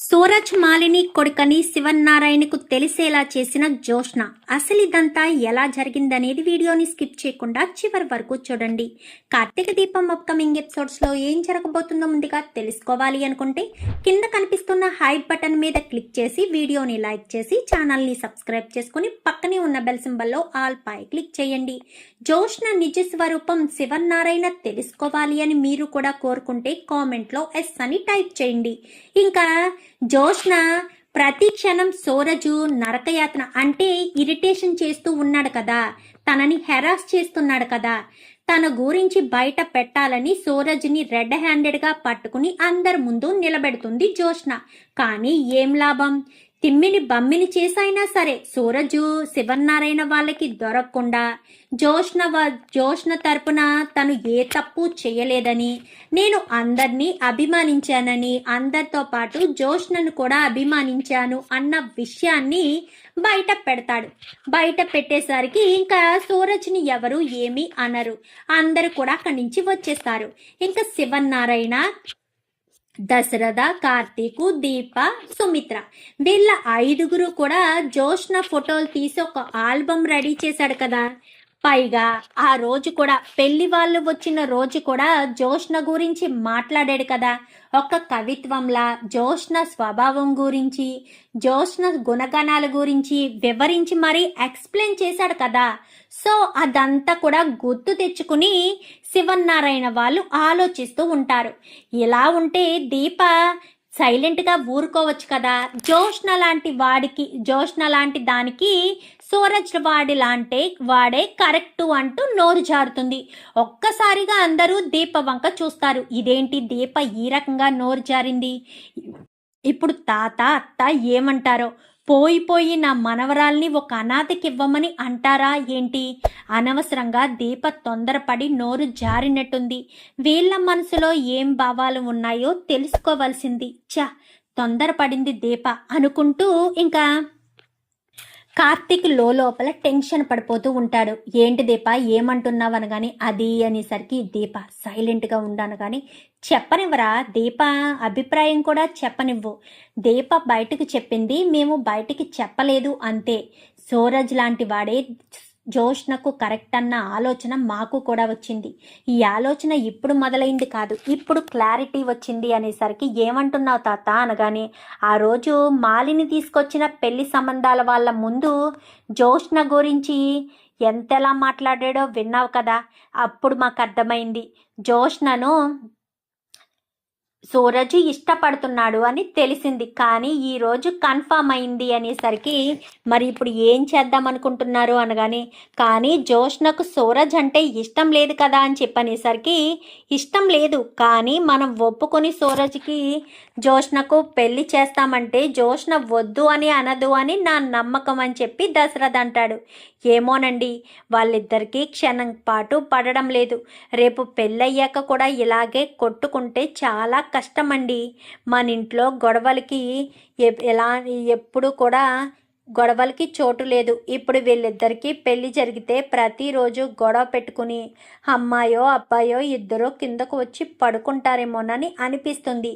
సూరజ్ మాలిని కొడుకని శివన్నారాయణకు తెలిసేలా చేసిన జోష్న. అసలు ఇదంతా ఎలా జరిగిందనేది వీడియోని స్కిప్ చేయకుండా చివరి వరకు చూడండి. కార్తీక దీపం అప్కమింగ్ ఎపిసోడ్స్ లో ఏం జరగబోతుందో ముందుగా తెలుసుకోవాలి అనుకుంటే కింద కనిపిస్తున్న హైప్ బటన్ మీద క్లిక్ చేసి వీడియోని లైక్ చేసి ఛానల్ ని సబ్స్క్రైబ్ చేసుకుని పక్కనే ఉన్న బెల్ సింబల్లో ఆల్ పై క్లిక్ చేయండి. జోష్న నిజ స్వరూపం శివన్నారాయణ తెలుసుకోవాలి అని మీరు కూడా కోరుకుంటే కామెంట్ లో ఎస్ అని టైప్ చేయండి. ఇంకా జోష్న ప్రతి క్షణం సూరజు నరకయాతన అంటే ఇరిటేషన్ చేస్తూ ఉన్నాడు కదా, తనని హెరాస్ చేస్తున్నాడు కదా, తన గురించి బయట పెట్టాలని సూరజ్ని రెడ్ హ్యాండెడ్ గా పట్టుకుని అందరి ముందు నిలబెడుతుంది జోష్న. కానీ ఏం లాభం? తిమ్మిని బమ్మిని చేసైనా సరే సూరజు శివన్నారాయణ వాళ్ళకి దొరకకుండా జోష్న తరపున తను ఏ తప్పు చేయలేదని, నేను అందరినీ అభిమానించానని, అందరితో పాటు జోష్నను కూడా అభిమానించాను అన్న విషయాన్ని బయట పెడతాడు. బయట పెట్టేసరికి ఇంకా సూరజ్ని ఎవరు ఏమీ అనరు, అందరూ కూడా అక్కడి నుంచి వచ్చేస్తారు. ఇంకా శివన్నారాయణ, దశరథ, కార్తీకు, దీప, సుమిత్ర వీళ్ళ 5గురు కూడా జోష్న ఫోటోలు తీసి ఒక ఆల్బమ్ రెడీ చేశాడు కదా. పైగా ఆ రోజు కూడా పెళ్లి వాళ్ళు వచ్చిన రోజు కూడా జోష్న గురించి మాట్లాడాడు కదా, ఒక కవిత్వంలా జోష్న స్వభావం గురించి, జోష్న గుణగణాల గురించి వివరించి మరీ ఎక్స్ప్లెయిన్ చేశాడు కదా. సో అదంతా కూడా గుర్తు తెచ్చుకుని శివన్నారాయణ వాళ్ళు ఆలోచిస్తూ ఉంటారు. ఇలా ఉంటే దీప సైలెంట్ గా ఊరుకోవచ్చు కదా. జోష్న లాంటి దానికి సూరజ్ వాడే కరెక్టు అంటూ నోరు జారుతుంది. ఒక్కసారిగా అందరూ దీప వంక చూస్తారు. ఇదేంటి దీప ఈ రకంగా నోరు జారింది? ఇప్పుడు తాత అత్త ఏమంటారో, పోయి నా మనవరాల్ని ఒక అనాథకి ఇవ్వమని అంటారా ఏంటి? అనవసరంగా దీప తొందరపడి నోరు జారినట్టుంది. వీళ్ళ మనసులో ఏం భావాలు ఉన్నాయో తెలుసుకోవాల్సింది. తొందరపడింది దీప అనుకుంటూ ఇంకా కార్తీక్ లోపల టెన్షన్ పడిపోతూ ఉంటాడు. ఏంటి దీప ఏమంటున్నావు అనగాని అది అనేసరికి దీప సైలెంట్గా ఉండాను కానీ చెప్పనివ్వరా? దీప అభిప్రాయం కూడా చెప్పనివ్వు. దీప బయటకు చెప్పింది మేము బయటికి చెప్పలేదు అంతే. సూరజ్ లాంటి వాడే జోష్నకు కరెక్ట్ అన్న ఆలోచన మాకు కూడా వచ్చింది. ఈ ఆలోచన ఇప్పుడు మొదలైంది కాదు, ఇప్పుడు క్లారిటీ వచ్చింది అనేసరికి ఏమంటున్నావు తాత అనగానే, ఆ రోజు మాలిని తీసుకొచ్చిన పెళ్లి సంబంధాల వాళ్ళ ముందు జోష్న గురించి ఎంతలా మాట్లాడాడో విన్నావు కదా. అప్పుడు మాకు అర్థమైంది జోష్నను సూరజ్ ఇష్టపడుతున్నాడు అని తెలిసింది. కానీ ఈరోజు కన్ఫామ్ అయింది అనేసరికి మరి ఇప్పుడు ఏం చేద్దాం అనుకుంటున్నారు అనగానే, కానీ జోష్నకు సూరజ్ అంటే ఇష్టం లేదు కదా అని చెప్పనేసరికి ఇష్టం లేదు, కానీ మనం ఒప్పుకొని సూరజ్కి జోష్నకు పెళ్లి చేస్తామంటే జోష్న వద్దు అని అనదు అని నా నమ్మకం అని చెప్పి దశరథ్ అంటాడు. ఏమోనండి, వాళ్ళిద్దరికీ క్షణం పాటు పడడం లేదు. రేపు పెళ్ళయ్యాక కూడా ఇలాగే కొట్టుకుంటే చాలా కష్టమండి. మన ఇంట్లో గొడవలకి ఎప్పుడు కూడా గొడవలకి చోటు లేదు. ఇప్పుడు వీళ్ళిద్దరికీ పెళ్లి జరిగితే ప్రతిరోజు గొడవ పెట్టుకుని అమ్మాయో అబ్బాయో ఇద్దరూ కిందకు వచ్చి పడుకుంటారేమోనని అనిపిస్తుంది.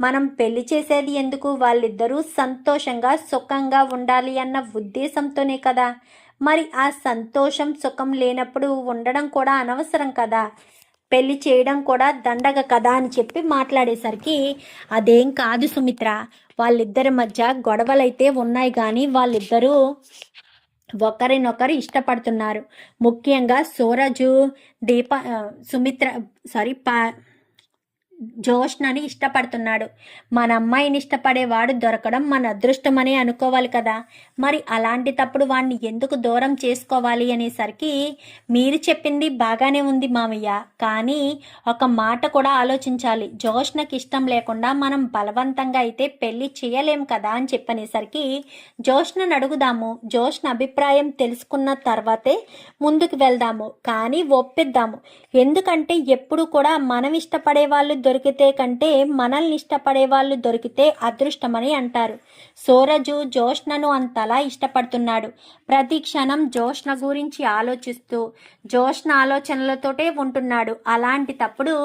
మనం పెళ్లి చేసేది ఎందుకు? వాళ్ళిద్దరూ సంతోషంగా సుఖంగా ఉండాలి అన్న ఉద్దేశంతోనే కదా. మరి ఆ సంతోషం సుఖం లేనప్పుడు ఉండడం కూడా అనవసరం కదా, పెళ్లి చేయడం కూడా దండగ కదా అని చెప్పి మాట్లాడేసరికి అదేం కాదు సుమిత్ర, వాళ్ళిద్దరి మధ్య గొడవలైతే ఉన్నాయి కానీ వాళ్ళిద్దరూ ఒకరినొకరు ఇష్టపడుతున్నారు. ముఖ్యంగా సూరజు జోష్నని ఇష్టపడుతున్నాడు. మన అమ్మాయిని ఇష్టపడేవాడు దొరకడం మన అదృష్టమనే అనుకోవాలి కదా. మరి అలాంటి తప్పుడు వాడిని ఎందుకు దూరం చేసుకోవాలి అనేసరికి మీరు చెప్పింది బాగానే ఉంది మామయ్య, కానీ ఒక మాట కూడా ఆలోచించాలి. జోష్నకి ఇష్టం లేకుండా మనం బలవంతంగా అయితే పెళ్లి చేయలేం కదా అని చెప్పనేసరికి జోష్నను అడుగుదాము, జోష్న అభిప్రాయం తెలుసుకున్న తర్వాతే ముందుకు వెళ్దాము, కానీ ఒప్పిద్దాము. ఎందుకంటే ఎప్పుడు కూడా మనం ఇష్టపడే వాళ్ళు దొరికితే కంటే మనల్ని ఇష్టపడే వాళ్ళు దొరికితే అదృష్టమని అంటారు. సూరజు జోష్నను అంతలా ఇష్టపడుతున్నాడు. ప్రతి క్షణం జోష్న గురించి ఆలోచిస్తూ జోష్న ఆలోచనలతోటే ఉంటున్నాడు. అలాంటి తప్పుడు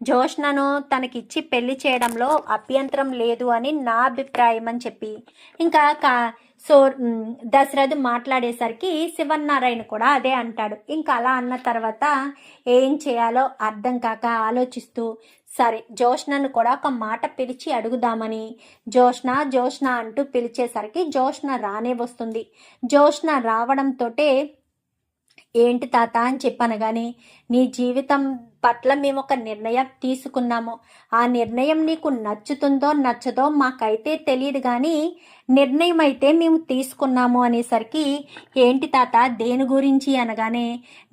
జోష్నను తనకిచ్చి పెళ్లి చేయడంలో అభ్యంతరం లేదు అని నా అభిప్రాయం అని చెప్పి ఇంకా దశరథ్ మాట్లాడేసరికి శివన్నారాయణ కూడా అదే అంటాడు. ఇంకా అలా అన్న తర్వాత ఏం చేయాలో అర్థం కాక ఆలోచిస్తూ సరే జోష్నను కూడా ఒక మాట పిలిచి అడుగుదామని జోష్న అంటూ పిలిచేసరికి జోష్న రానే వస్తుంది. జోష్న రావడంతో ఏంటి తాత అని చెప్పనగానే నీ జీవితం పట్ల మేము ఒక నిర్ణయం తీసుకున్నాము. ఆ నిర్ణయం నీకు నచ్చుతుందో నచ్చదో మాకైతే తెలియదు, కానీ నిర్ణయం అయితే మేము తీసుకున్నాము అనేసరికి ఏంటి తాత దేని గురించి అనగానే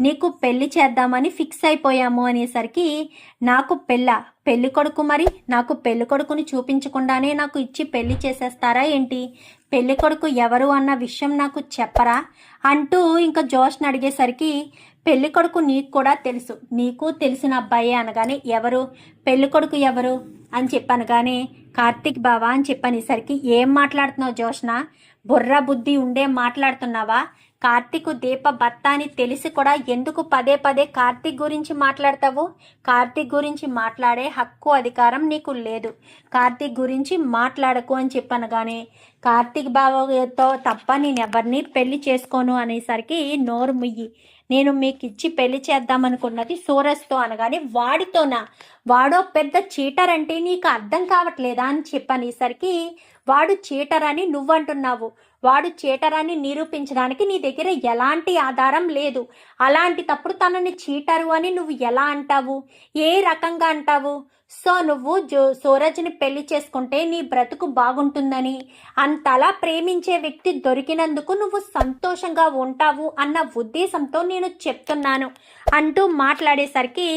నీకు పెళ్లి చేద్దామని ఫిక్స్ అయిపోయాము అనేసరికి నాకు పెళ్లి కొడుకు, మరి నాకు పెళ్లి కొడుకుని చూపించకుండానే నాకు ఇచ్చి పెళ్లి చేసేస్తారా ఏంటి? పెళ్లి కొడుకు ఎవరు అన్న విషయం నాకు చెప్పరా అంటూ ఇంకా జోష్ని అడిగేసరికి పెళ్లి కొడుకు నీకు కూడా తెలుసు, నీకు తెలిసిన అబ్బాయి అనగానే ఎవరు పెళ్లి కొడుకు ఎవరు అని చెప్పనగానే కార్తీక్ బావా అని చెప్పనేసరికి ఏం మాట్లాడుతున్నావు జోష్న? బుర్ర బుద్ధి ఉండే మాట్లాడుతున్నావా? కార్తీక్ దీప భర్త అని తెలిసి కూడా ఎందుకు పదే పదే కార్తీక్ గురించి మాట్లాడతావు? కార్తీక్ గురించి మాట్లాడే హక్కు అధికారం నీకు లేదు. కార్తీక్ గురించి మాట్లాడకు అని చెప్పనగానే కార్తీక్ బావతో తప్ప నేను ఎవరిని పెళ్లి చేసుకోను అనేసరికి నోరు ముయ్యి, నేను మీకు ఇచ్చి పెళ్లి చేద్దామనుకున్నది సూరజ్తో అనగానే వాడితోనా? వాడో పెద్ద చీటర్ అంటే నీకు అర్థం కావట్లేదా అని చెప్పనేసరికి వాడు చీటర్ అని నువ్వంటున్నావు. వాడు చీటర్ అని నిరూపించడానికి నీ దగ్గర ఎలాంటి ఆధారం లేదు. అలాంటి తప్పుడు తనని చీటరు అని నువ్వు ఎలా అంటావు? ఏ రకంగా అంటావు? సో నువ్వు సూరజ్ని పెళ్లి చేసుకుంటే నీ బ్రతుకు బాగుంటుందని, అంతలా ప్రేమించే వ్యక్తి దొరికినందుకు నువ్వు సంతోషంగా ఉంటావు అన్న ఉద్దేశంతో నేను చెప్తున్నాను అంటూ మాట్లాడేసరికి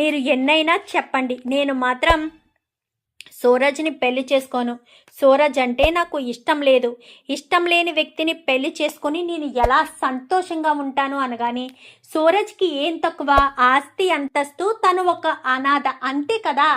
మీరు ఎన్నైనా చెప్పండి, నేను మాత్రం సూరజ్ని పెళ్లి చేసుకోను. సూరజ్ అంటే నాకు ఇష్టం లేదు. ఇష్టం లేని వ్యక్తిని పెళ్లి చేసుకుని నేను ఎలా సంతోషంగా ఉంటాను అనగానే సూరజ్కి ఏం తక్కువ? ఆస్తి అంతస్తు, తను ఒక అనాథ అంతే కదా.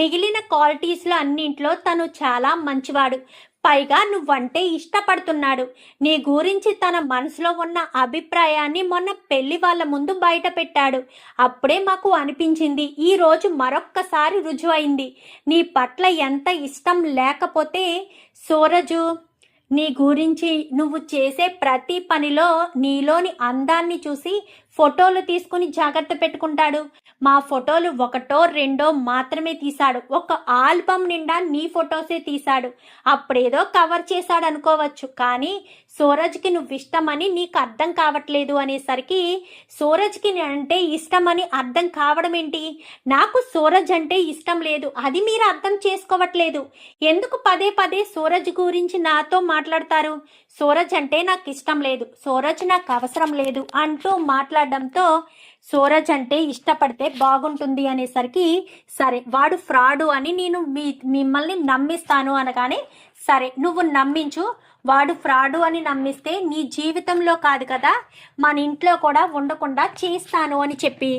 మిగిలిన క్వాలిటీస్లో అన్నింట్లో తను చాలా మంచివాడు. పైగా నువ్వంటే ఇష్టపడుతున్నాడు. నీ గురించి తన మనసులో ఉన్న అభిప్రాయాన్ని మొన్న పెళ్లి వాళ్ళ ముందు బయట పెట్టాడు. అప్పుడే మాకు అనిపించింది, ఈ రోజు మరొక్కసారి రుజువైంది. నీ పట్ల ఎంత ఇష్టం లేకపోతే సూరజు నీ గురించి నువ్వు చేసే ప్రతి పనిలో నీలోని అందాన్ని చూసి ఫోటోలు తీసుకుని జాగ్రత్త పెట్టుకుంటాడు. మా ఫోటోలు ఒకటో రెండో మాత్రమే తీశాడు. ఒక ఆల్బమ్ నిండా నీ ఫొటోసే తీశాడు. అప్పుడేదో కవర్ చేశాడు అనుకోవచ్చు, కానీ సూరజ్కి నువ్వు ఇష్టమని నీకు అర్థం కావట్లేదు అనేసరికి సూరజ్కి అంటే ఇష్టమని అర్థం కావడం ఏంటి? నాకు సూరజ్ అంటే ఇష్టం లేదు, అది మీరు అర్థం చేసుకోవట్లేదు. ఎందుకు పదే పదే సూరజ్ గురించి నాతో మాట్లాడతారు? సూరజ్ అంటే నాకు ఇష్టం లేదు, సూరజ్ నాకు అవసరం లేదు అంటూ మాట్లాడడంతో సూరజ్ అంటే ఇష్టపడితే బాగుంటుంది అనేసరికి సరే వాడు ఫ్రాడు అని నేను మిమ్మల్ని నమ్మిస్తాను అనగానే సరే నువ్వు నమ్మించు. వాడు ఫ్రాడు అని నమ్మిస్తే నీ జీవితంలో కాదు కదా, మన ఇంట్లో కూడా ఉండకుండా చేస్తాను అని చెప్పి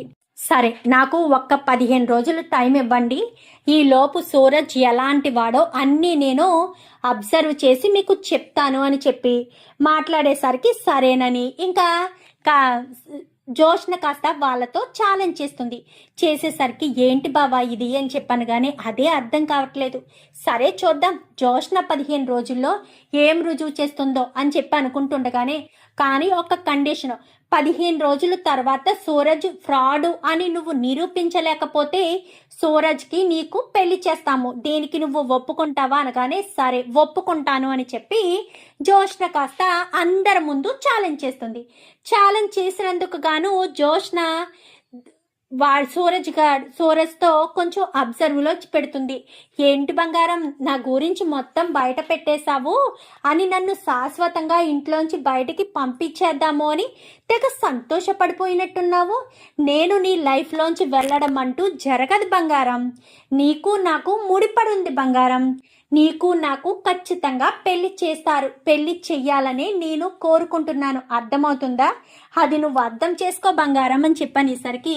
సరే నాకు ఒక్క 15 రోజులు టైం ఇవ్వండి. ఈ లోపు సూరజ్ ఎలాంటి వాడో అన్నీ నేను అబ్జర్వ్ చేసి మీకు చెప్తాను అని చెప్పి మాట్లాడేసరికి సరేనని ఇంకా జోష్న కాస్త వాళ్ళతో ఛాలెంజ్ చేసేసరికి ఏంటి బావా ఇది అని చెప్పాను, కానీ అదే అర్థం కావట్లేదు. సరే చూద్దాం జోష్న 15 రోజుల్లో ఏం రుజువు చేస్తుందో అని చెప్పి అనుకుంటుండగానే కానీ ఒక కండిషన్, 15 రోజుల తర్వాత సూరజ్ ఫ్రాడు అని నువ్వు నిరూపించలేకపోతే సూరజ్కి నీకు పెళ్లి చేస్తాము, దీనికి నువ్వు ఒప్పుకుంటావా అనగానే సరే ఒప్పుకుంటాను అని చెప్పి జోష్న కాస్త అందరి ముందు ఛాలెంజ్ చేస్తుంది. ఛాలెంజ్ చేసినందుకు గాను జోష్న సూరజ్తో కొంచెం అబ్జర్వ్లో పెడుతుంది. ఏంటి బంగారం నా గురించి మొత్తం బయట పెట్టేశావు అని నన్ను శాశ్వతంగా ఇంట్లోంచి బయటికి పంపించేద్దాము అని తెగ సంతోషపడిపోయినట్టున్నావు. నేను నీ లైఫ్లోంచి వెళ్ళడం అంటూ జరగదు బంగారం. నీకు నాకు ముడిపడి ఉంది బంగారం. నీకు నాకు ఖచ్చితంగా పెళ్లి చెయ్యాలని నేను కోరుకుంటున్నాను, అర్థమవుతుందా? అది నువ్వు అర్థం చేసుకో బంగారం అని చెప్పనేసరికి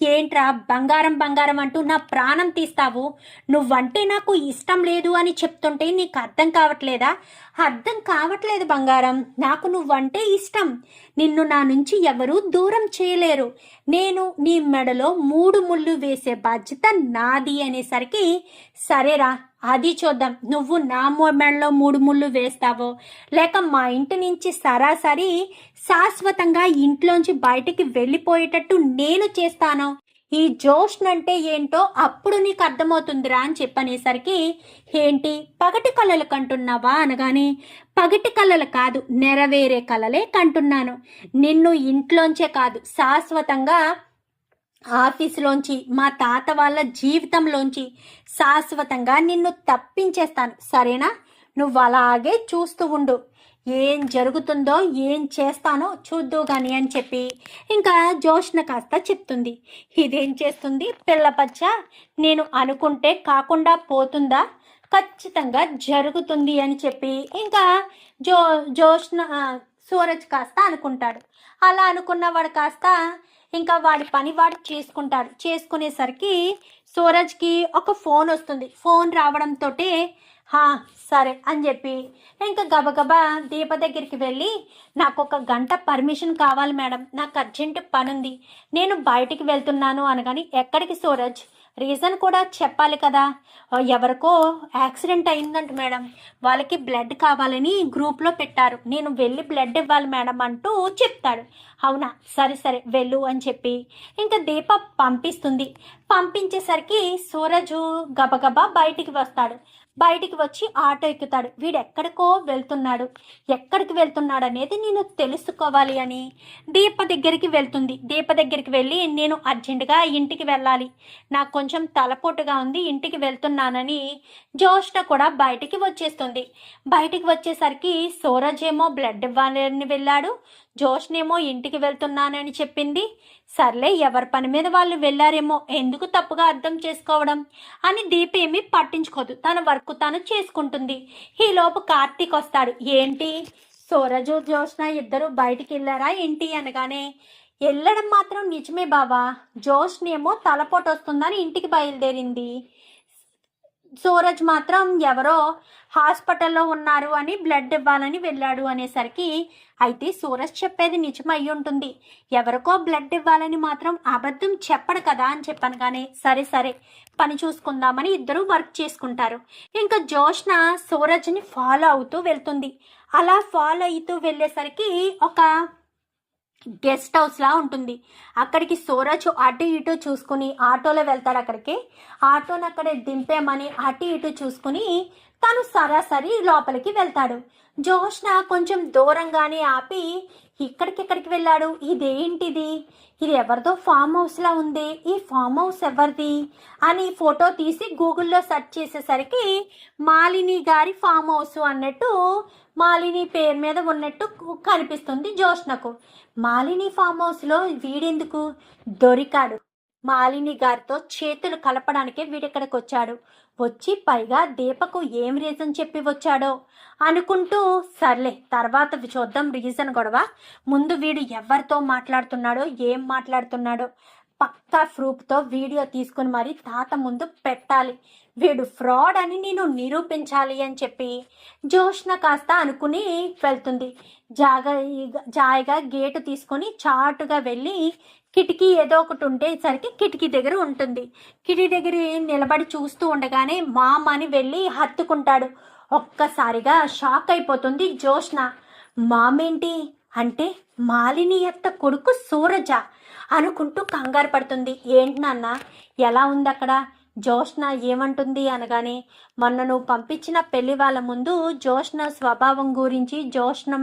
ఏంట్రా బంగారం బంగారం అంటూ నా ప్రాణం తీస్తావు? నువ్వంటే నాకు ఇష్టం లేదు అని చెప్తుంటే నీకు అర్థం కావట్లేదా? అర్థం కావట్లేదు బంగారం. నాకు నువ్వంటే ఇష్టం. నిన్ను నా నుంచి ఎవరూ దూరం చేయలేరు. నేను నీ మెడలో 3 ముళ్ళు వేసే బాధ్యత నాది అనేసరికి, సరేరా అది చూద్దాం. నువ్వు నా మెడలో 3 ముళ్ళు వేస్తావో, లేక మా ఇంటి నుంచి సరాసరి శాశ్వతంగా ఇంట్లోంచి బయటికి వెళ్ళిపోయేటట్టు నేను చేస్తాను. ఈ జోష్న్ అంటే ఏంటో అప్పుడు నీకు అర్థమవుతుందిరా అని చెప్పనేసరికి, ఏంటి పగటి కళలు కంటున్నావా అనగానే, పగటి కళలు కాదు, నెరవేరే కళలే కంటున్నాను. నిన్ను ఇంట్లోంచే కాదు, శాశ్వతంగా ఆఫీసులోంచి, మా తాత వాళ్ళ జీవితంలోంచి శాశ్వతంగా నిన్ను తప్పించేస్తాను. సరేనా? నువ్వు అలాగే చూస్తూ ఉండు. ఏం జరుగుతుందో ఏం చేస్తానో చూద్దు గాని అని చెప్పి ఇంకా జోష్న కాస్త చెప్తుంది. ఇదేం చేస్తుంది పిల్ల పచ్చ? నేను అనుకుంటే కాకుండా పోతుందా? ఖచ్చితంగా జరుగుతుంది అని చెప్పి ఇంకా జోష్న సూరజ్ కాస్త అనుకుంటాడు. అలా అనుకున్నవాడు కాస్త ఇంకా వాడి పని వాడు చేసుకుంటాడు. చేసుకునేసరికి సూరజ్కి ఒక ఫోన్ వస్తుంది. ఫోన్ రావడంతో సరే అని చెప్పి ఇంకా గబగబా దీప దగ్గరికి వెళ్ళి, నాకు 1 గంట పర్మిషన్ కావాలి మేడం, నాకు అర్జెంట్ పని ఉంది, నేను బయటికి వెళ్తున్నాను అనగాని, ఎక్కడికి సూరజ్? రీజన్ కూడా చెప్పాలి కదా. ఎవరికో యాక్సిడెంట్ అయిందంట మేడం, వాళ్ళకి బ్లడ్ కావాలని గ్రూప్లో పెట్టారు, నేను వెళ్ళి బ్లడ్ ఇవ్వాలి మేడం అంటూ చెప్తాడు. అవునా, సరే సరే వెళ్ళు అని చెప్పి ఇంకా దీప పంపిస్తుంది. పంపించేసరికి సూరజు గబగబా బయటికి వస్తాడు. బయటికి వచ్చి ఆటో ఎక్కుతాడు. వీడు ఎక్కడికో వెళ్తున్నాడు. ఎక్కడికి వెళ్తున్నాడు అనేది నేను తెలుసుకోవాలి అని దీప దగ్గరికి వెళ్తుంది. దీప దగ్గరికి వెళ్ళి, నేను అర్జెంటుగా ఇంటికి వెళ్ళాలి, నాకు కొంచెం తలపోటుగా ఉంది, ఇంటికి వెళ్తున్నానని జోష్న కూడా బయటికి వచ్చేస్తుంది. బయటికి వచ్చేసరికి సూరజ్ ఏమో బ్లడ్ ఇవ్వాలని వెళ్ళాడు, జోష్నేమో ఇంటికి వెళ్తున్నానని చెప్పింది. సర్లే, ఎవరి పని మీద వాళ్ళు వెళ్ళారేమో, ఎందుకు తప్పుగా అర్థం చేసుకోవడం అని దీప ఏమీ పట్టించుకోదు. తన వర్క్ తను చేసుకుంటుంది. ఈలోపు కార్తీక్ వస్తాడు. ఏంటి సూరజు జోష్న ఇద్దరు బయటికి వెళ్ళారా ఏంటి అనగానే, వెళ్ళడం మాత్రం నిజమే బావా, జోష్నేమో తలపోటు వస్తుందని ఇంటికి బయలుదేరింది, సూరజ్ మాత్రం ఎవరో హాస్పిటల్లో ఉన్నారు అని బ్లడ్ ఇవ్వాలని వెళ్ళాడు అనేసరికి, అయితే సూరజ్ చెప్పేది నిజమై ఉంటుంది, ఎవరికో బ్లడ్ ఇవ్వాలని మాత్రం అబద్ధం చెప్పడు కదా అని చెప్పాను. కానీ సరే సరే పని చూసుకుందామని ఇద్దరు వర్క్ చేసుకుంటారు. ఇంకా జోష్న సూరజ్ని ఫాలో అవుతూ వెళ్తుంది. అలా ఫాలో అవుతూ వెళ్ళేసరికి ఒక గెస్ట్ హౌస్ లా ఉంటుంది. అక్కడికి సూరజ్ అటు ఇటు చూసుకుని ఆటోలో వెళ్తాడు. అక్కడికి ఆటోని అక్కడే దింపేమని అటు ఇటు చూసుకుని తను సరాసరి లోపలికి వెళ్తాడు. జోష్న కొంచెం దూరంగానే ఆపి, ఇక్కడికి వెళ్ళాడు, ఇదేంటిది, ఇది ఎవరిదో ఫామ్ హౌస్ లా ఉంది, ఈ ఫామ్ హౌస్ ఎవరిది అని ఫోటో తీసి గూగుల్లో సెర్చ్ చేసేసరికి మాలిని గారి ఫామ్ హౌస్ అన్నట్టు, మాలిని పేరు మీద ఉన్నట్టు కనిపిస్తుంది జోష్నకు. మాలిని ఫామ్ హౌస్లో వీడెందుకు దొరికాడు? మాలిని గారితో చేతులు కలపడానికే వీడిక్కడికి వచ్చాడు. వచ్చి పైగా దీపకు ఏం రీజన్ చెప్పి వచ్చాడో అనుకుంటూ, సర్లే తర్వాత చూద్దాం రీజన్ గొడవ, ముందు వీడు ఎవరితో మాట్లాడుతున్నాడో ఏం మాట్లాడుతున్నాడో పక్కా ప్రూఫ్తో వీడియో తీసుకుని మరి తాత ముందు పెట్టాలి, వీడు ఫ్రాడ్ అని నేను నిరూపించాలి అని చెప్పి జోష్న కాస్త అనుకుని వెళ్తుంది. జాయిగా గేటు తీసుకొని చాటుగా వెళ్ళి కిటికీ ఏదో ఒకటి ఉండేసరికి కిటికీ దగ్గర ఉంటుంది. కిటికీ దగ్గర నిలబడి చూస్తూ ఉండగానే మామ్ అని వెళ్ళి హత్తుకుంటాడు. ఒక్కసారిగా షాక్ అయిపోతుంది జోష్న. మామేంటి అంటే మాలిని అత్త కొడుకు సూరజ అనుకుంటూ కంగారు పడుతుంది. ఏంటి నాన్న, ఎలా ఉంది అక్కడ? జోష్న ఏమంటుంది అనగానే, మొన్న నువ్వు పంపించిన పెళ్లి వాళ్ళ ముందు జోష్న స్వభావం గురించి, జోష్న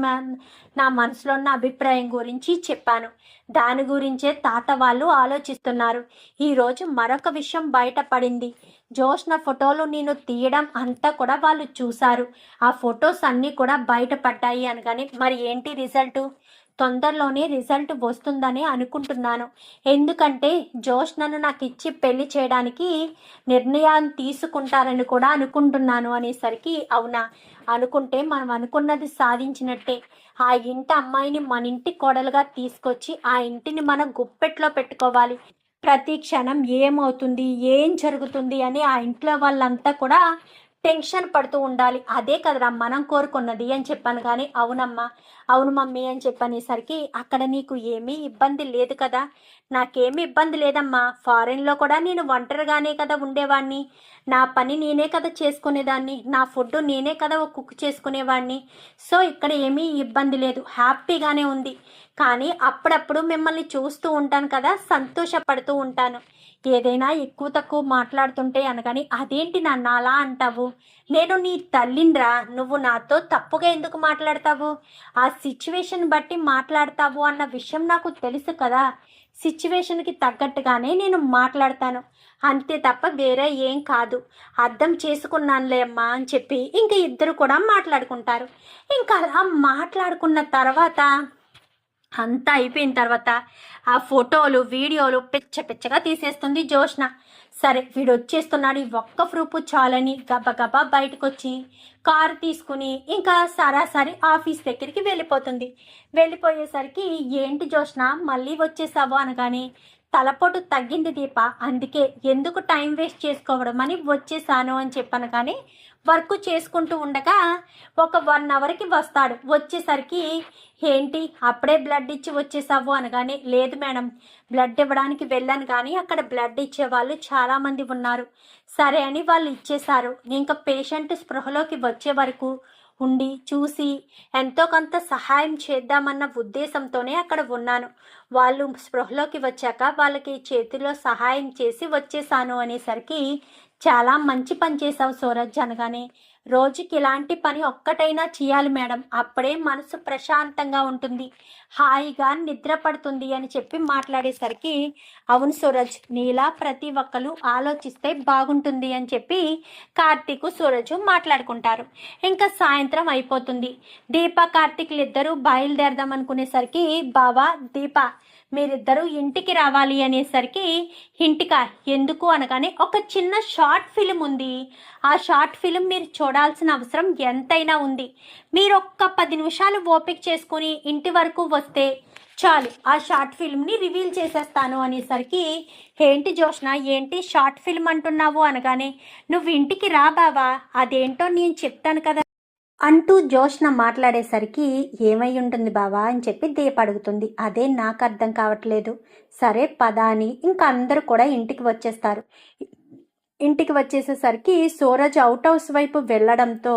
నా మనసులో ఉన్న అభిప్రాయం గురించి చెప్పాను. దాని గురించే తాత వాళ్ళు ఆలోచిస్తున్నారు. ఈరోజు మరొక విషయం బయటపడింది. జోష్న ఫోటోలు నేను తీయడం అంతా కూడా వాళ్ళు చూశారు. ఆ ఫొటోస్ అన్నీ కూడా బయటపడ్డాయి అనగానే, మరి ఏంటి రిజల్టు? తొందరలోనే రిజల్ట్ వస్తుందని అనుకుంటున్నాను. ఎందుకంటే జోష్నను నాకు ఇచ్చి పెళ్లి చేయడానికి నిర్ణయాన్ని తీసుకుంటారని కూడా అనుకుంటున్నాను అనేసరికి, అవునా, అనుకుంటే మనం అనుకున్నది సాధించినట్టే. ఆ ఇంటి అమ్మాయిని మన ఇంటి కోడలుగా తీసుకొచ్చి ఆ ఇంటిని మనం గుప్పెట్లో పెట్టుకోవాలి. ప్రతి క్షణం ఏమవుతుంది, ఏం జరుగుతుంది అని ఆ ఇంట్లో వాళ్ళంతా కూడా టెన్షన్ పడుతూ ఉండాలి. అదే కదరా మనం కోరుకున్నది అని చెప్పాను. కానీ అవునమ్మా, అవును మమ్మీ అని చెప్పనేసరికి అక్కడ నీకు ఏమీ ఇబ్బంది లేదు కదా? నాకేమీ ఇబ్బంది లేదమ్మా. ఫారెన్లో కూడా నేను ఒంటరిగానే కదా ఉండేవాడిని. నా పని నేనే కదా చేసుకునేదాన్ని, నా ఫుడ్ నేనే కదా కుక్ చేసుకునేవాడిని. సో ఇక్కడ ఏమీ ఇబ్బంది లేదు, హ్యాపీగానే ఉంది. కానీ అప్పుడప్పుడు మిమ్మల్ని చూస్తూ ఉంటాను కదా, సంతోషపడుతూ ఉంటాను. ఏదైనా ఎక్కువ తక్కువ మాట్లాడుతుంటే అనగాని అదేంటి నాన్న అలా అంటావు? నేను నీ తల్లినిరా, నువ్వు నాతో తప్పుగా ఎందుకు మాట్లాడతావు? ఆ సిచ్యువేషన్ బట్టి మాట్లాడతావు అన్న విషయం నాకు తెలుసు కదా. సిచ్యువేషన్కి తగ్గట్టుగానే నేను మాట్లాడతాను, అంతే తప్ప వేరే ఏం కాదు. అర్థం చేసుకున్నానులే అమ్మా అని చెప్పి ఇంక ఇద్దరు కూడా మాట్లాడుకుంటారు. ఇంకా అలా మాట్లాడుకున్న తర్వాత అంతా అయిపోయిన తర్వాత ఆ ఫోటోలు వీడియోలు పిచ్చగా తీసేస్తుంది జోష్న. సరే వీడు వచ్చేస్తున్నాడు, ఈ ఒక్క ప్రూఫ్ చాలని గబగబా బయటకు వచ్చి కారు తీసుకుని ఇంకా సరాసరి ఆఫీస్ దగ్గరికి వెళ్ళిపోతుంది. వెళ్ళిపోయేసరికి ఏంటి జోష్న మళ్ళీ వచ్చేసావు అనగానే తలపోటు తగ్గింది దీప, అందుకే ఎందుకు టైం వేస్ట్ చేసుకోవడం అని వచ్చేసాను అని చెప్పాను. కానీ వర్క్ చేసుకుంటూ ఉండగా ఒక 1 అవర్కి వస్తాడు. వచ్చేసరికి ఏంటి అప్పుడే బ్లడ్ ఇచ్చి వచ్చేసావు అనగానే లేదు మేడం, బ్లడ్ ఇవ్వడానికి వెళ్ళాను కానీ అక్కడ బ్లడ్ ఇచ్చేవాళ్ళు చాలామంది ఉన్నారు. సరే అని వాళ్ళు ఇచ్చేశారు. ఇంకా పేషెంట్ స్పృహలోకి వచ్చే వరకు ఉండి చూసి ఎంతో కొంత సహాయం చేద్దామన్న ఉద్దేశంతోనే అక్కడ ఉన్నాను. వాళ్ళు స్పృహలోకి వచ్చాక వాళ్ళకి చేతిలో సహాయం చేసి వచ్చేసాను అనేసరికి చాలా మంచి పని చేసావు సూరజ్ అనగానే రోజుకి ఇలాంటి పని ఒక్కటైనా చేయాలి మేడం, అప్పుడే మనసు ప్రశాంతంగా ఉంటుంది, హాయిగా నిద్ర పడుతుంది అని చెప్పి మాట్లాడేసరికి అవును సూరజ్, నీలా ప్రతి ఒక్కరు ఆలోచిస్తే బాగుంటుంది అని చెప్పి కార్తీక్ సూరజ్ మాట్లాడుకుంటారు. ఇంకా సాయంత్రం అయిపోతుంది. దీప కార్తీక్లు ఇద్దరు బయలుదేరదాం అనుకునేసరికి బావా దీప మీరిద్దరూ ఇంటికి రావాలి అనేసరికి ఇంటికా ఎందుకు అనగానే ఒక చిన్న షార్ట్ ఫిలిం ఉంది, ఆ షార్ట్ ఫిలిం మీరు చూడాల్సిన అవసరం ఎంతైనా ఉంది. మీరు ఒక్క 10 నిమిషాలు ఓపిక చేసుకుని ఇంటి వరకు వస్తే చాలు, ఆ షార్ట్ ఫిల్మ్ని రివీల్ చేసేస్తాను అనేసరికి ఏంటి జోష్న ఏంటి షార్ట్ ఫిల్మ్ అంటున్నావు అనగానే నువ్వు ఇంటికి రా బావా, అదేంటో నేను చెప్తాను కదా అంటూ జోష్న మాట్లాడేసరికి ఏమై ఉంటుంది బావా అని చెప్పి దీప అడుగుతుంది. అదే నాకు అర్థం కావట్లేదు. సరే పద అని ఇంకా అందరూ కూడా ఇంటికి వచ్చేస్తారు. ఇంటికి వచ్చేసేసరికి సూరజ్ అవుట్ హౌస్ వైపు వెళ్ళడంతో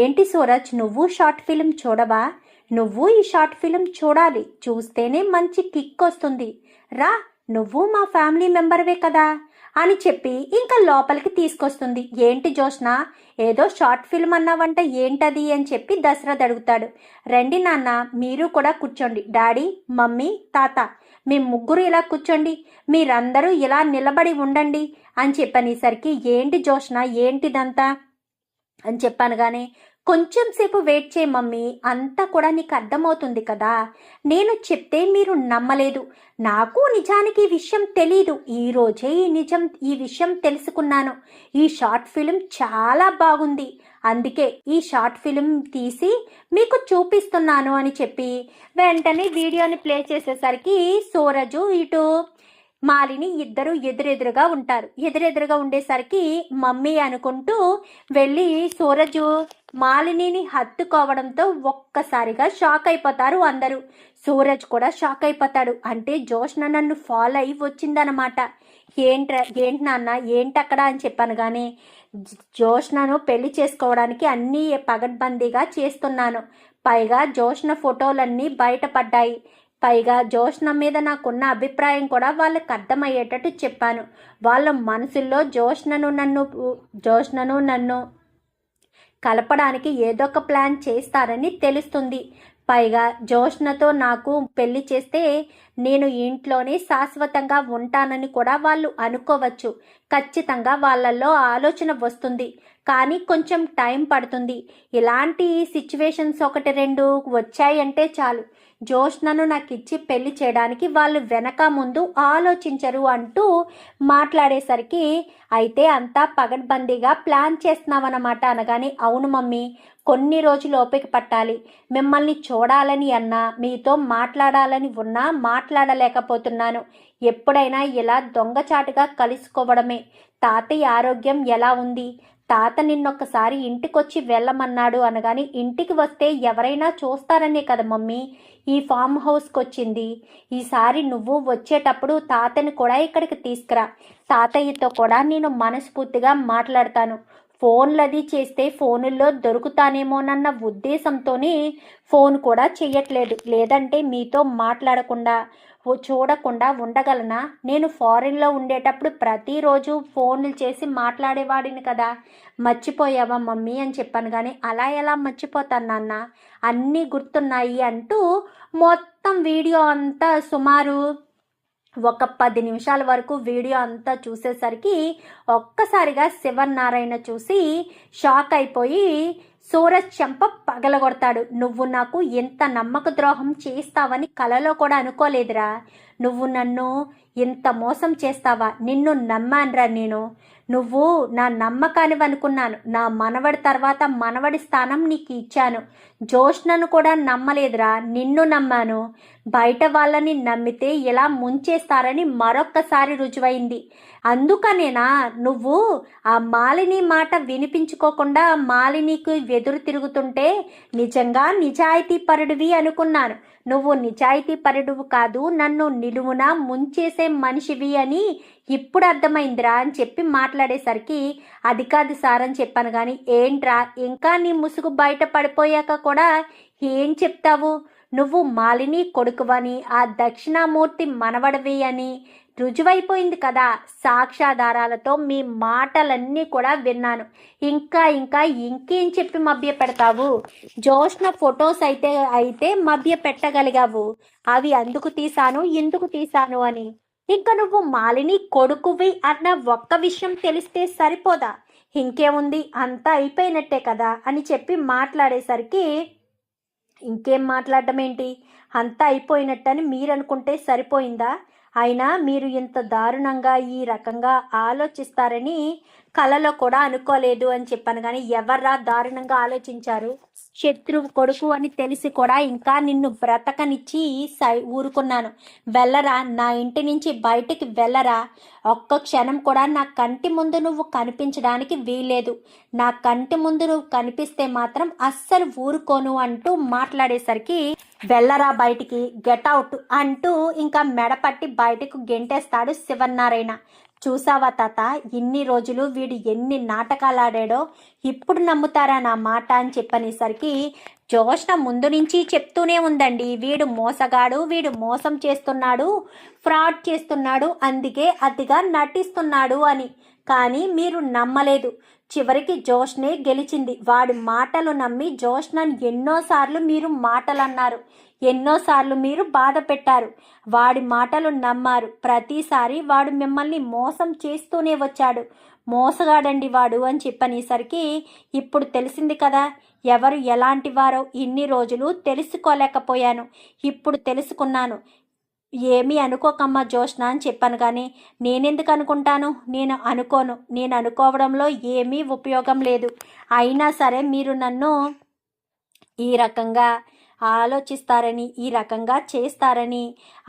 ఏంటి సూరజ్ నువ్వు షార్ట్ ఫిలిం చూడవా? నువ్వు ఈ షార్ట్ ఫిలిం చూడాలి, చూస్తేనే మంచి కిక్ వస్తుంది, రా నువ్వు మా ఫ్యామిలీ మెంబర్వే కదా అని చెప్పి ఇంకా లోపలికి తీసుకొస్తుంది. ఏంటి జోష్న ఏదో షార్ట్ ఫిల్మ్ అన్నావంట ఏంటది అని చెప్పి దశరథ్ అడుగుతాడు. రండి నాన్న మీరు కూడా కూర్చోండి, డాడీ మమ్మీ తాత మీ ముగ్గురు ఇలా కూర్చోండి, మీరందరూ ఇలా నిలబడి ఉండండి అని చెప్పనేసరికి ఏంటి జోష్న ఏంటిదంతా అని చెప్పాను. కానీ కొంచెం సేపు వెయిట్ చేయి మమ్మీ, అంతా కూడా నీకు అర్థమవుతుంది కదా. నేను చెప్తే మీరు నమ్మలేదు, నాకు నిజానికి ఈ విషయం తెలీదు, ఈరోజే ఈ విషయం తెలుసుకున్నాను. ఈ షార్ట్ ఫిలిం చాలా బాగుంది, అందుకే ఈ షార్ట్ ఫిలిం తీసి మీకు చూపిస్తున్నాను అని చెప్పి వెంటనే వీడియోని ప్లే చేసేసరికి సూరజు ఇటు మాలిని ఇద్దరు ఎదురెదురుగా ఉంటారు. ఎదురెదురుగా ఉండేసరికి మమ్మీ అనుకుంటూ వెళ్ళి సూరజు మాలినిని హత్తుకోవడంతో ఒక్కసారిగా షాక్ అయిపోతారు అందరూ. సూరజ్ కూడా షాక్ అయిపోతాడు. అంటే జోష్న నన్ను ఫాలో అయి వచ్చిందనమాట. ఏంటి నాన్న ఏంటక్కడ అని చెప్పాను. కానీ జోష్నను పెళ్లి చేసుకోవడానికి అన్నీ పగడ్బందీగా చేస్తున్నాను, పైగా జోష్న ఫోటోలన్నీ బయటపడ్డాయి, పైగా జోష్న మీద నాకున్న అభిప్రాయం కూడా వాళ్ళకి అర్థమయ్యేటట్టు చెప్పాను. వాళ్ళ మనసుల్లో జోష్నను నన్ను కలపడానికి ఏదో ఒక ప్లాన్ చేస్తారని తెలుస్తుంది. పైగా జోష్నతో నాకు పెళ్లి చేస్తే నేను ఇంట్లోనే శాశ్వతంగా ఉంటానని కూడా వాళ్ళు అనుకోవచ్చు. ఖచ్చితంగా వాళ్ళల్లో ఆలోచన వస్తుంది, కానీ కొంచెం టైం పడుతుంది. ఇలాంటి సిచ్యువేషన్స్ 1-2 వచ్చాయంటే చాలు, జోష్నను నాకు ఇచ్చి పెళ్లి చేయడానికి వాళ్ళు వెనక ముందు ఆలోచించరు అంటూ మాట్లాడేసరికి అయితే అంతా పగడ్బందీగా ప్లాన్ చేస్తున్నామన్నమాట అనగానే అవును మమ్మీ, కొన్ని రోజులు ఓపిక పట్టాలి, మిమ్మల్ని చూడాలని అన్నా మీతో మాట్లాడాలని ఉన్నా మాట్లాడలేకపోతున్నాను. ఎప్పుడైనా ఇలా దొంగచాటుగా కలుసుకోవడమే. తాతయ్య ఆరోగ్యం ఎలా ఉంది? తాత నిన్నొక్కసారి ఇంటికొచ్చి వెళ్ళమన్నాడు అనగాని ఇంటికి వస్తే ఎవరైనా చూస్తారనే కదా మమ్మీ ఈ ఫామ్ హౌస్కి వచ్చింది. ఈసారి నువ్వు వచ్చేటప్పుడు తాతని కూడా ఇక్కడికి తీసుకురా. తాతయ్యతో కూడా నేను మనస్ఫూర్తిగా మాట్లాడతాను. ఫోన్లది చేస్తే ఫోనుల్లో దొరుకుతానేమోనన్న ఉద్దేశంతోనే ఫోన్ కూడా చెయ్యట్లేదు. లేదంటే మీతో మాట్లాడకుండా చూడకుండా ఉండగలనా? నేను ఫారిన్లో ఉండేటప్పుడు ప్రతిరోజు ఫోన్లు చేసి మాట్లాడేవాడిని కదా. మర్చిపోయావా మమ్మీ అని చెప్పాను. కానీ అలా ఎలా మర్చిపోతాను నాన్న, అన్నీ గుర్తున్నాయి అంటూ మొత్తం వీడియో అంతా సుమారు ఒక 10 నిమిషాల వరకు వీడియో అంతా చూసేసరికి ఒక్కసారిగా శివన్నారాయణ చూసి షాక్ అయిపోయి సూరజ్ చెంప పగలగొడతాడు. నువ్వు నాకు ఎంత నమ్మక ద్రోహం చేస్తావని కలలో కూడా అనుకోలేదురా. నువ్వు నన్ను ఇంత మోసం చేస్తావా? నిన్ను నమ్మానురా నేను. నువ్వు నా నమ్మకానివి అనుకున్నాను. నా మనవడి తర్వాత మనవడి స్థానం నీకు ఇచ్చాను. జోష్నను కూడా నమ్మలేదురా, నిన్ను నమ్మాను. బయట వాళ్ళని నమ్మితే ఇలా ముంచేస్తారని మరొక్కసారి రుజువైంది. అందుకనేనా నువ్వు ఆ మాలిని మాట వినిపించుకోకుండా మాలినికి ఎదురు తిరుగుతుంటే నిజంగా నిజాయితీ పరుడివి అనుకున్నాను. నువ్వు నిజాయితీ పరుడువు కాదు, నన్ను నిలువున ముంచేసే మనిషివి అని ఇప్పుడు అర్థమైందిరా అని చెప్పి మాట్లాడేసరికి అది కాదు సార్ అని చెప్పాను. కానీ ఏంట్రా ఇంకా నీ ముసుగు బయట పడిపోయాక కూడా ఏం చెప్తావు? నువ్వు మాలిని కొడుకువని ఆ దక్షిణామూర్తి మనవడవి అని రుజువైపోయింది కదా. సాక్ష్యాధారాలతో మీ మాటలన్నీ కూడా విన్నాను. ఇంకా ఇంకేం చెప్పి మభ్య పెడతావు? జోష్న ఫొటోస్ అయితే మభ్య పెట్టగలిగావు. అవి అందుకు తీశాను ఇందుకు తీశాను అని. ఇంకా నువ్వు మాలిని కొడుకువి అన్న ఒక్క విషయం తెలిస్తే సరిపోదా? ఇంకేముంది, అంతా అయిపోయినట్టే కదా అని చెప్పి మాట్లాడేసరికి ఇంకేం మాట్లాడటం ఏంటి, అంతా అయిపోయినట్టని మీరు అనుకుంటే సరిపోయిందా? అయినా మీరు ఇంత దారుణంగా ఈ రకంగా ఆలోచిస్తారని కలలో కూడా అనుకోలేదు అని చెప్పాను. కానీ ఎవర్రా దారుణంగా ఆలోచించారు? శత్రువు కొడుకు అని తెలిసి కూడా ఇంకా నిన్ను బ్రతకనిచ్చి ఊరుకున్నాను. వెళ్ళరా, నా ఇంటి నుంచి బయటికి వెళ్ళరా. ఒక్క క్షణం కూడా నా కంటి ముందు నువ్వు కనిపించడానికి వీల్లేదు. నా కంటి ముందు నువ్వు కనిపిస్తే మాత్రం అస్సలు ఊరుకోను అంటూ మాట్లాడేసరికి వెళ్ళరా బయటికి, గెట్ అవుట్ అంటూ ఇంకా మెడపట్టి బయటకు గెంటేస్తాడు శివన్నారాయణ. చూసావా తాత, ఇన్ని రోజులు వీడు ఎన్ని నాటకాలు ఆడాడో, ఇప్పుడు నమ్ముతారా నా మాట అని చెప్పనేసరికి జోష్న ముందు నుంచి చెప్తూనే ఉందండి, వీడు మోసగాడు, వీడు మోసం చేస్తున్నాడు, ఫ్రాడ్ చేస్తున్నాడు, అందుకే అతిగా నటిస్తున్నాడు అని. కానీ మీరు నమ్మలేదు. చివరికి జోష్నే గెలిచింది. వాడి మాటలు నమ్మి జోష్నను ఎన్నోసార్లు మీరు మాటలు అన్నారు, ఎన్నోసార్లు మీరు బాధ పెట్టారు. వాడి మాటలు నమ్మారు. ప్రతిసారి వాడు మిమ్మల్ని మోసం చేస్తూనే వచ్చాడు. మోసగాడండి వాడు అని చెప్పనేసరికి ఇప్పుడు తెలిసింది కదా ఎవరు ఎలాంటి వారో. ఇన్ని రోజులు తెలుసుకోలేకపోయాను, ఇప్పుడు తెలుసుకున్నాను. ఏమీ అనుకోకమ్మా జోష్న అని చెప్పాను. కానీ నేనెందుకు అనుకుంటాను? నేను అనుకోను. నేను అనుకోవడంలో ఏమీ ఉపయోగం లేదు. అయినా సరే మీరు నన్ను ఈ రకంగా ఆలోచిస్తారని, ఈ రకంగా చేస్తారని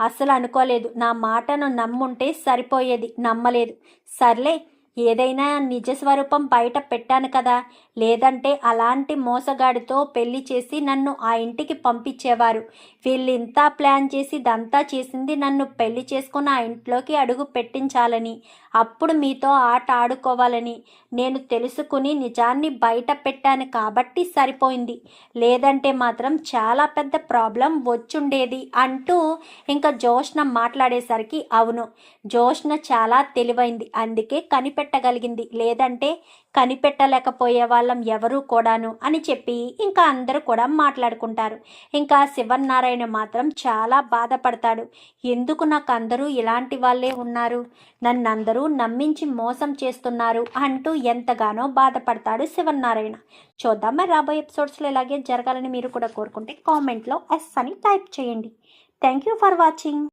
అసలు అనుకోలేదు. నా మాటను నమ్ముంటే సరిపోయేది, నమ్మలేదు. సర్లే, ఏదైనా నిజ స్వరూపం బయట పెట్టాను కదా. లేదంటే అలాంటి మోసగాడితో పెళ్లి చేసి నన్ను ఆ ఇంటికి పంపించేవారు. వీళ్ళింత ప్లాన్ చేసి ఇదంతా చేసింది నన్ను పెళ్లి చేసుకుని ఆ ఇంట్లోకి అడుగు పెట్టించాలని, అప్పుడు మీతో ఆట ఆడుకోవాలని నేను తెలుసుకుని నిజాన్ని బయట పెట్టాను కాబట్టి సరిపోయింది. లేదంటే మాత్రం చాలా పెద్ద ప్రాబ్లం వచ్చుండేది అంటూ ఇంకా జోష్న మాట్లాడేసరికి అవును, జోష్న చాలా తెలివైంది, అందుకే కనిపెట్టగలిగింది. లేదంటే కనిపెట్టలేకపోయే వాళ్ళం ఎవరూ కూడాను అని చెప్పి ఇంకా అందరూ కూడా మాట్లాడుకుంటారు. ఇంకా శివన్నారాయణ మాత్రం చాలా బాధపడతాడు. ఎందుకు నాకు అందరూ ఇలాంటి వాళ్ళే ఉన్నారు, నన్ను అందరూ నమ్మించి మోసం చేస్తున్నారు అంటూ ఎంతగానో బాధపడతాడు శివన్నారాయణ. చూద్దాం మరి రాబోయే ఎపిసోడ్స్లో ఇలాగే జరగాలని మీరు కూడా కోరుకుంటే కామెంట్లో ఎస్ అని టైప్ చేయండి. Thank you for watching.